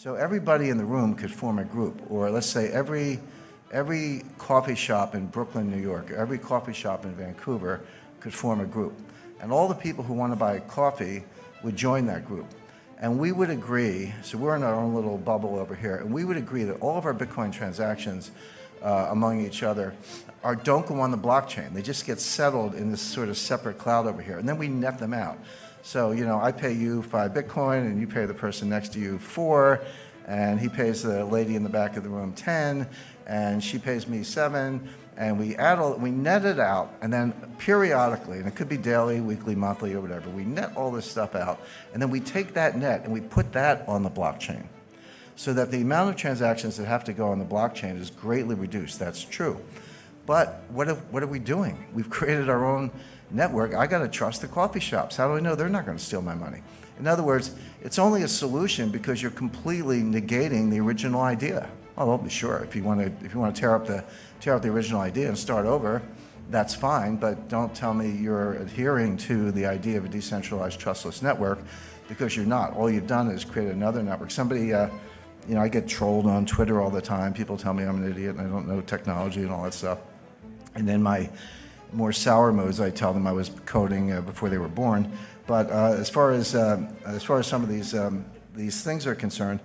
So everybody in the room could form a group, or let's say every coffee shop in Brooklyn, New York, or every coffee shop in Vancouver could form a group. And all the people who want to buy coffee would join that group. And we would agree, so we're in our own little bubble over here, and we would agree that all of our Bitcoin transactions among each other don't go on the blockchain. They just get settled in this sort of separate cloud over here, and then we net them out. So, I pay you 5 Bitcoin, and you pay the person next to you 4, and he pays the lady in the back of the room 10, and she pays me 7, and we net it out, and then periodically, and it could be daily, weekly, monthly, or whatever, we net all this stuff out, and then we take that net and we put that on the blockchain, so that the amount of transactions that have to go on the blockchain is greatly reduced. That's true. But what are we doing? We've created our own network. I got to trust the coffee shops. How do I know they're not going to steal my money? In other words, it's only a solution because you're completely negating the original idea. Oh, well, sure. If you want to tear up the original idea and start over, that's fine. But don't tell me you're adhering to the idea of a decentralized, trustless network, because you're not. All you've done is create another network. Somebody, I get trolled on Twitter all the time. People tell me I'm an idiot and I don't know technology and all that stuff. And then my more sour modes, I tell them I was coding before they were born. But as far as some of these things are concerned,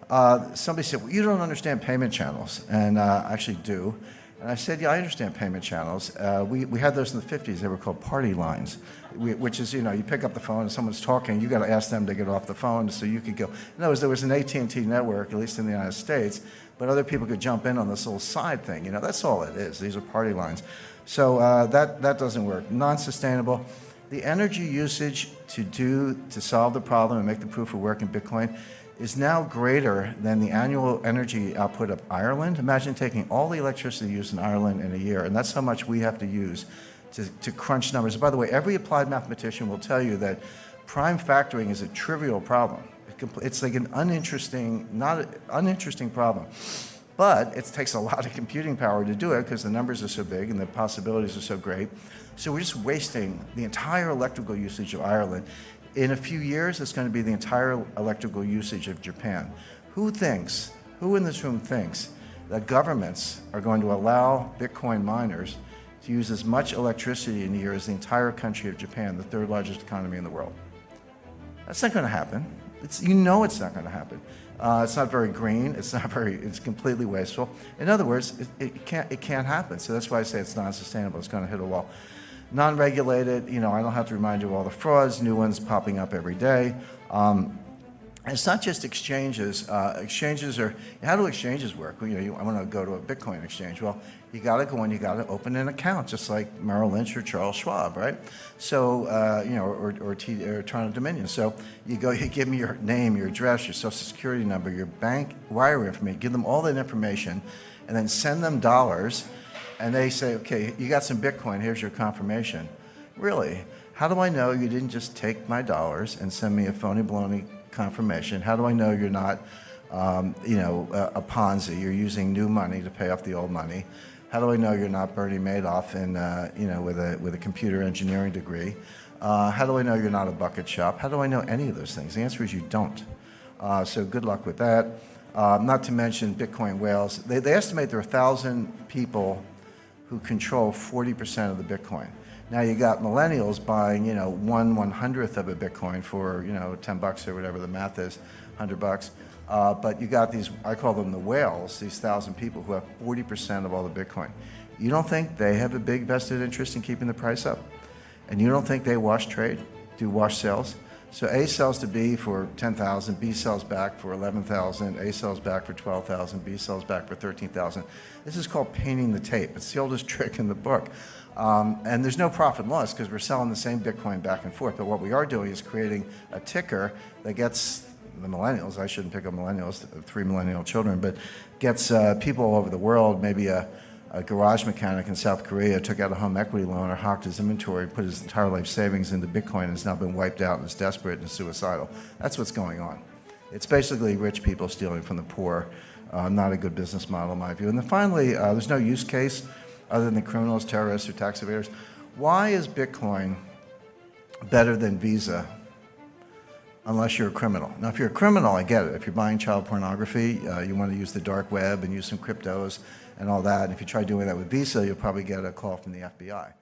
somebody said, well, you don't understand payment channels, and I actually do. And I said, yeah, I understand payment channels. We had those in the 50s. They were called party lines, which is, you pick up the phone and someone's talking, you got to ask them to get off the phone so you could go. In other words, there was an AT&T network, at least in the United States, but other people could jump in on this little side thing. That's all it is. These are party lines. So that doesn't work. Non-sustainable. The energy usage to solve the problem and make the proof of work in Bitcoin is now greater than the annual energy output of Ireland. Imagine taking all the electricity used in Ireland in a year, and that's how much we have to use to crunch numbers. By the way, every applied mathematician will tell you that prime factoring is a trivial problem. It's like an uninteresting problem. But it takes a lot of computing power to do it because the numbers are so big and the possibilities are so great. So we're just wasting the entire electrical usage of Ireland. In a few years, it's going to be the entire electrical usage of Japan. Who in this room thinks that governments are going to allow Bitcoin miners to use as much electricity in a year as the entire country of Japan, the 3rd largest economy in the world? That's not going to happen. It's not going to happen. It's not very green. It's completely wasteful. In other words, it can't happen. So that's why I say it's non-sustainable. It's going to hit a wall. Non-regulated, I don't have to remind you of all the frauds, new ones popping up every day. It's not just exchanges. How do exchanges work? I want to go to a Bitcoin exchange. Well, you got to go in, you got to open an account, just like Merrill Lynch or Charles Schwab, right? So, or Toronto Dominion. So you go, you give me your name, your address, your social security number, your bank wire information, give them all that information, and then send them dollars, and they say, okay, you got some Bitcoin, here's your confirmation. Really? How do I know you didn't just take my dollars and send me a phony baloney confirmation? How do I know you're not, a Ponzi? You're using new money to pay off the old money. How do I know you're not Bernie Madoff with a computer engineering degree? How do I know you're not a bucket shop? How do I know any of those things? The answer is you don't. So good luck with that. Not to mention Bitcoin whales. They estimate there are 1,000 people who control 40% of the Bitcoin. Now you got millennials buying, 1/100th of a Bitcoin for, $10 or whatever the math is, $100. But you got these, I call them the whales, these 1,000 people who have 40% of all the Bitcoin. You don't think they have a big vested interest in keeping the price up? And you don't think they wash trade, do wash sales? So A sells to B for 10,000, B sells back for 11,000, A sells back for 12,000, B sells back for 13,000. This is called painting the tape. It's the oldest trick in the book. And there's no profit and loss because we're selling the same Bitcoin back and forth. But what we are doing is creating a ticker that gets the millennials, I shouldn't pick up millennials, 3 millennial children, but gets people all over the world. Maybe a garage mechanic in South Korea took out a home equity loan or hawked his inventory, put his entire life savings into Bitcoin, and has now been wiped out and is desperate and suicidal. That's what's going on. It's basically rich people stealing from the poor. Not a good business model, in my view. And then finally, there's no use case other than criminals, terrorists, or tax evaders. Why is Bitcoin better than Visa? unless you're a criminal. Now, if you're a criminal, I get it. If you're buying child pornography, you want to use the dark web and use some cryptos and all that. And if you try doing that with Visa, you'll probably get a call from the FBI.